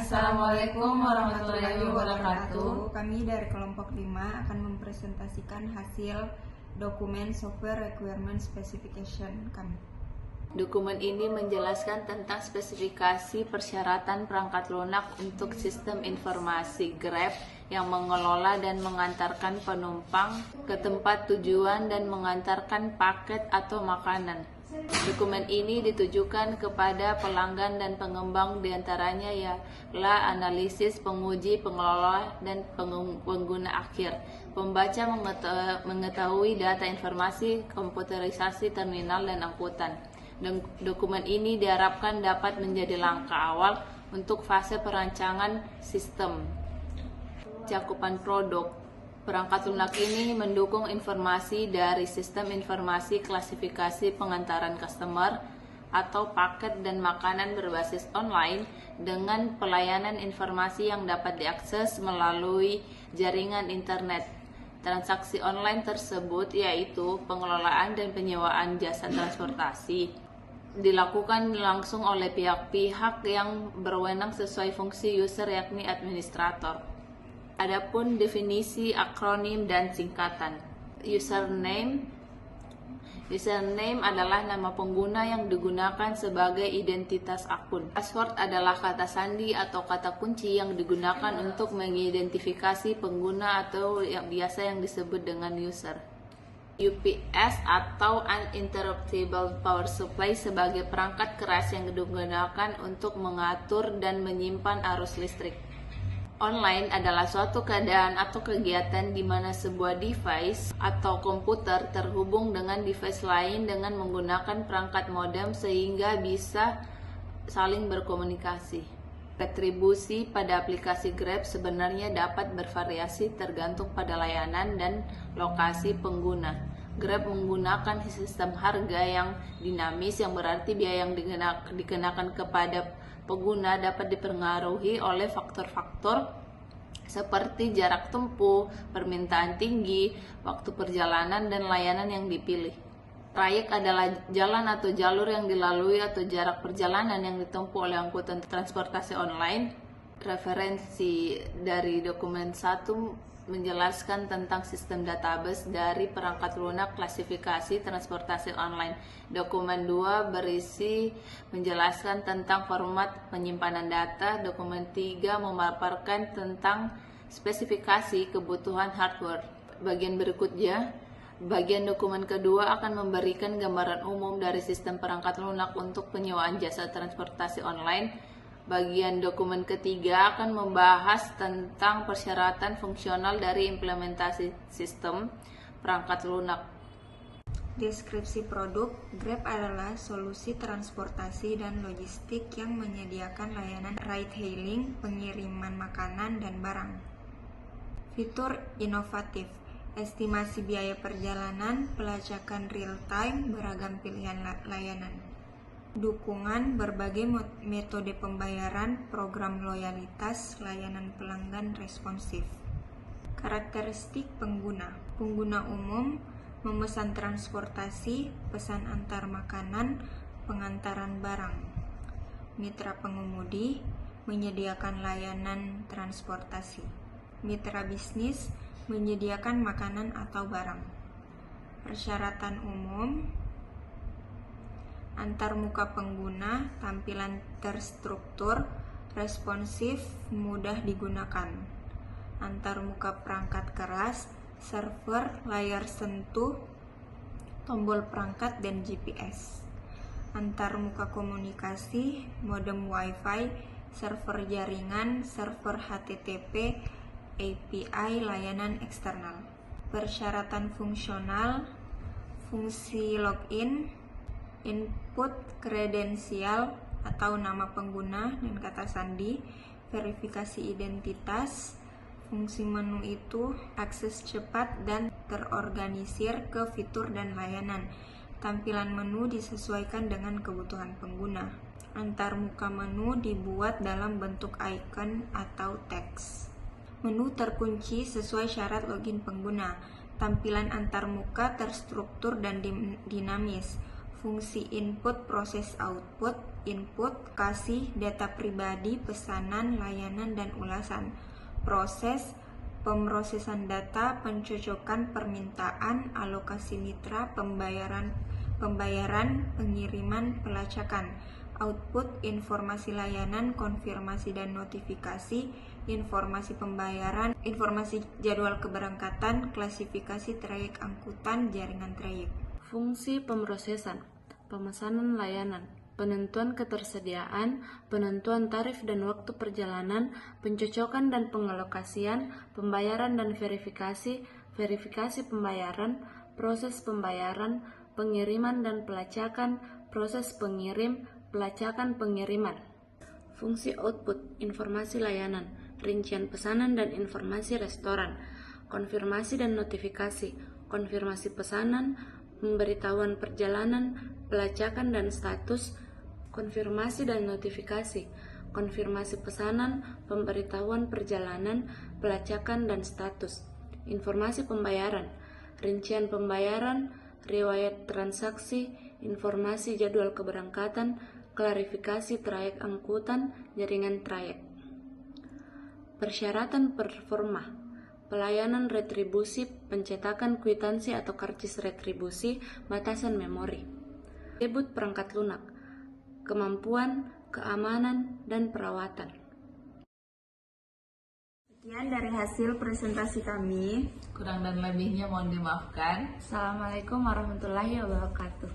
Assalamualaikum warahmatullahi wabarakatuh. Kami dari kelompok 5 akan mempresentasikan hasil dokumen Software Requirement Specification kami. Dokumen ini menjelaskan tentang spesifikasi persyaratan perangkat lunak untuk sistem informasi Grab yang mengelola dan mengantarkan penumpang ke tempat tujuan dan mengantarkan paket atau makanan. Dokumen ini ditujukan kepada pelanggan dan pengembang, diantaranya ialah analisis, penguji, pengelola, dan pengguna akhir. Pembaca mengetahui data informasi, komputerisasi terminal, dan angkutan. Dokumen ini diharapkan dapat menjadi langkah awal untuk fase perancangan sistem. Cakupan produk. Perangkat lunak ini mendukung informasi dari sistem informasi klasifikasi pengantaran customer atau paket dan makanan berbasis online dengan pelayanan informasi yang dapat diakses melalui jaringan internet. Transaksi online tersebut yaitu pengelolaan dan penyewaan jasa transportasi dilakukan langsung oleh pihak-pihak yang berwenang sesuai fungsi user yakni administrator. Adapun definisi, akronim, dan singkatan. Username adalah nama pengguna yang digunakan sebagai identitas akun. Password adalah kata sandi atau kata kunci yang digunakan untuk mengidentifikasi pengguna atau yang biasa yang disebut dengan user. UPS atau Uninterruptible Power Supply sebagai perangkat keras yang digunakan untuk mengatur dan menyimpan arus listrik. Online adalah suatu keadaan atau kegiatan di mana sebuah device atau komputer terhubung dengan device lain dengan menggunakan perangkat modem sehingga bisa saling berkomunikasi. Retribusi pada aplikasi Grab sebenarnya dapat bervariasi tergantung pada layanan dan lokasi pengguna. Grab menggunakan sistem harga yang dinamis, yang berarti biaya yang dikenakan kepada pengguna dapat dipengaruhi oleh faktor-faktor seperti jarak tempuh, permintaan tinggi, waktu perjalanan, dan layanan yang dipilih. Trayek adalah jalan atau jalur yang dilalui atau jarak perjalanan yang ditempuh oleh angkutan transportasi online. Referensi dari dokumen 1 menjelaskan tentang sistem database dari perangkat lunak klasifikasi transportasi online. Dokumen 2 berisi menjelaskan tentang format penyimpanan data. Dokumen 3 memaparkan tentang spesifikasi kebutuhan hardware. Bagian berikutnya, bagian dokumen kedua akan memberikan gambaran umum dari sistem perangkat lunak untuk penyewaan jasa transportasi online. Bagian dokumen ketiga akan membahas tentang persyaratan fungsional dari implementasi sistem perangkat lunak. Deskripsi produk. Grab adalah solusi transportasi dan logistik yang menyediakan layanan ride-hailing, pengiriman makanan dan barang. Fitur inovatif. Estimasi biaya perjalanan, pelacakan real-time, beragam pilihan layanan. Dukungan berbagai metode pembayaran, program loyalitas, layanan pelanggan responsif. Karakteristik pengguna. Pengguna umum memesan transportasi, pesan antar makanan, pengantaran barang. Mitra pengemudi menyediakan layanan transportasi. Mitra bisnis menyediakan makanan atau barang. Persyaratan umum. Antarmuka pengguna, tampilan terstruktur, responsif, mudah digunakan. Antarmuka perangkat keras, server, layar sentuh, tombol perangkat, dan GPS. Antarmuka komunikasi, modem Wi-Fi, server jaringan, server HTTP, API, layanan eksternal. Persyaratan fungsional, fungsi login, input kredensial atau nama pengguna dan kata sandi, verifikasi identitas, fungsi menu itu akses cepat dan terorganisir ke fitur dan layanan. Tampilan menu disesuaikan dengan kebutuhan pengguna. Antarmuka menu dibuat dalam bentuk icon atau teks. Menu terkunci sesuai syarat login pengguna. Tampilan antarmuka terstruktur dan dinamis. fungsi input, proses output. Input, kasih data pribadi, pesanan, layanan, dan ulasan. Proses, pemrosesan data, pencocokan permintaan, alokasi mitra, pembayaran, pengiriman, pelacakan. Output, informasi layanan, konfirmasi dan notifikasi, informasi pembayaran, informasi jadwal keberangkatan, klasifikasi trayek angkutan, jaringan trayek. Fungsi pemrosesan, pemesanan layanan, penentuan ketersediaan, penentuan tarif dan waktu perjalanan, pencocokan dan pengalokasian, pembayaran dan verifikasi, verifikasi pembayaran, proses pembayaran, pengiriman dan pelacakan, proses pengirim, pelacakan pengiriman. Fungsi output, informasi layanan, rincian pesanan dan informasi restoran, konfirmasi dan notifikasi, konfirmasi pesanan, pemberitahuan perjalanan, pelacakan dan status, konfirmasi dan notifikasi, konfirmasi pesanan, pemberitahuan perjalanan, pelacakan dan status, informasi pembayaran, rincian pembayaran, riwayat transaksi, informasi jadwal keberangkatan, klarifikasi trayek angkutan, jaringan trayek. Persyaratan performa, pelayanan retribusi, pencetakan kwitansi atau karcis retribusi, batasan memori, debut perangkat lunak, kemampuan, keamanan, dan perawatan. Sekian dari hasil presentasi kami. Kurang dan lebihnya mohon dimaafkan. Assalamualaikum warahmatullahi wabarakatuh.